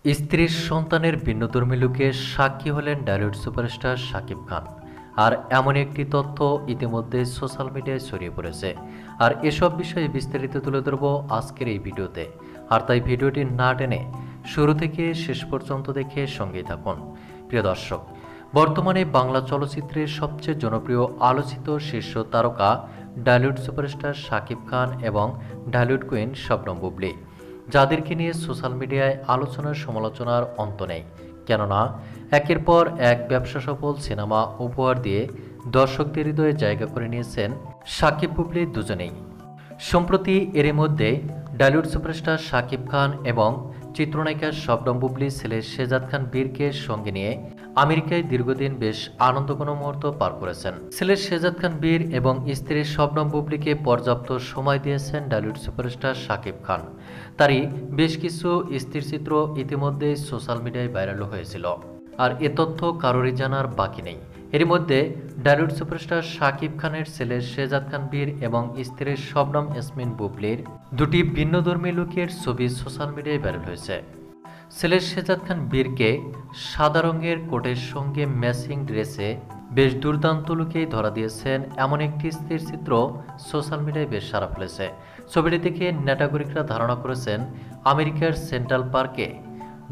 স্ত্রীর সন্তানের ভিন্নধর্মী লুকে সাক্ষী হলেন ডালিউড সুপারস্টার শাকিব খান। আর এমন একটি তথ্য ইতিমধ্যে সোশ্যাল মিডিয়ায় ছড়িয়ে পড়েছে। আর এসব বিষয়ে বিস্তারিত তুলে ধরব আজকের এই ভিডিওতে। আর তাই ভিডিওটি না টেনে শুরু থেকে শেষ পর্যন্ত দেখে সঙ্গেই থাকুন। প্রিয় দর্শক, বর্তমানে বাংলা চলচ্চিত্রের সবচেয়ে জনপ্রিয় আলোচিত শীর্ষ তারকা ডালিউড সুপারস্টার শাকিব খান এবং ডালিউড কুইন শবনম বুবলী, যাদেরকে নিয়ে সোশ্যাল মিডিয়ায় আলোচনার সমালোচনার অন্ত নেই। কেননা একের পর এক ব্যবসা সফল সিনেমা উপহার দিয়ে দর্শকদের হৃদয়ে জায়গা করে নিয়েছেন শাকিব বুবলী দুজনেই। সম্প্রতি এরই মধ্যে ডালিউড সুপারস্টার শাকিব খান এবং চিত্রনায়িকা শবনম বুবলীর ছেলে শেহজাদ খান বীরকে সঙ্গে নিয়ে আমেরিকায় দীর্ঘদিন বেশ আনন্দঘন মুহূর্ত পার করেছেন। ছেলে শেহজাদ খান বীর এবং স্ত্রী শবনম বুবলীকে পর্যাপ্ত সময় দিয়েছেন ডালিউড সুপারস্টার শাকিব খান। তারই বেশ কিছু স্থিরচিত্র ইতিমধ্যে সোশ্যাল মিডিয়ায় ভাইরাল হয়েছিল। আর এ তথ্য কারোরই জানার বাকি নেই। এর মধ্যে ডালিউড সুপারস্টার শাকিব খানের ছেলে শেহজাদ খান বীর এবং স্ত্রী শবনম ইয়াসমিন বুবলীর দুটি ভিন্নধর্মী লুকের ছবি সোশ্যাল মিডিয়ায় ভাইরাল হয়েছে। ছেলে শেহজাদ খান বীরকে সাদা রঙের কোটের সঙ্গে ম্যাচিং ড্রেসে বেশ দুর্দান্ত লুকেই ধরা দিয়েছেন এমন একটি স্থিরচিত্র সোশ্যাল মিডিয়ায় বেশ সাড়া ফেলেছে। ছবিটি দেখে নেটাগরিকরা ধারণা করেছেন আমেরিকার সেন্ট্রাল পার্কে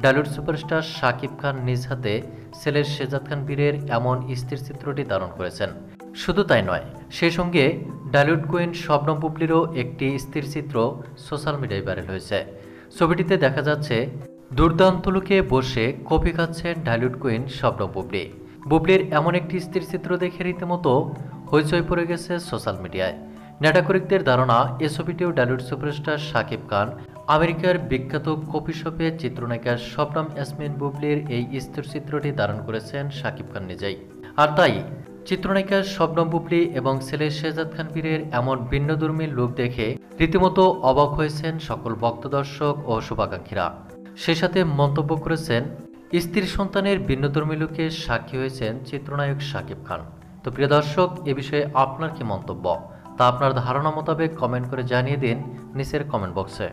ডালিউড সুপারস্টার শাকিব খান নিজ হাতে ছেলে শেহজাদ খান বীরের এমন স্থিরচিত্রটি ধারণ করেছেন। শুধু তাই নয়, সেই সঙ্গে ডালিউড কুইন শবনম বুবলীরও একটি স্থিরচিত্র সোশ্যাল মিডিয়ায় ভাইরাল হয়েছে। ছবিটিতে দেখা যাচ্ছে দুর্দান্ত লুকে বসে কফি খাচ্ছেন ডালিউড কুইন শবনম বুবলী। বুবলীর এমন একটি স্থিরচিত্র দেখে রীতিমতো হইচই পড়ে গেছে সোশ্যাল মিডিয়ায়। নেটাকরিকদের ধারণা এ ছবিটিও ডালিউড সুপারস্টার শাকিব খান আমেরিকার বিখ্যাত কফি শপে চিত্রনায়িকা শবনম ইয়াসমিন বুবলীর এই স্থিরচিত্রটি ধারণ করেছেন শাকিব খান নিজেই। আর তাই চিত্রনায়িকা শবনম বুবলী এবং ছেলে শেহজাদ খান বীরের এমন ভিন্নধর্মী লুক দেখে রীতিমতো অবাক হয়েছেন সকল ভক্ত দর্শক ও শুভাকাঙ্ক্ষীরা। সে সাথে মন্তব্য করেছেন স্ত্রী সন্তানের ভিন্নধর্মী লুকে সাক্ষী হয়েছেন চিত্রনায়ক শাকিব খান। তো প্রিয় দর্শক, এ বিষয়ে আপনার কি মন্তব্য তা আপনার ধারণা মোতাবেক কমেন্ট করে জানিয়ে দিন নিচের কমেন্ট বক্সে।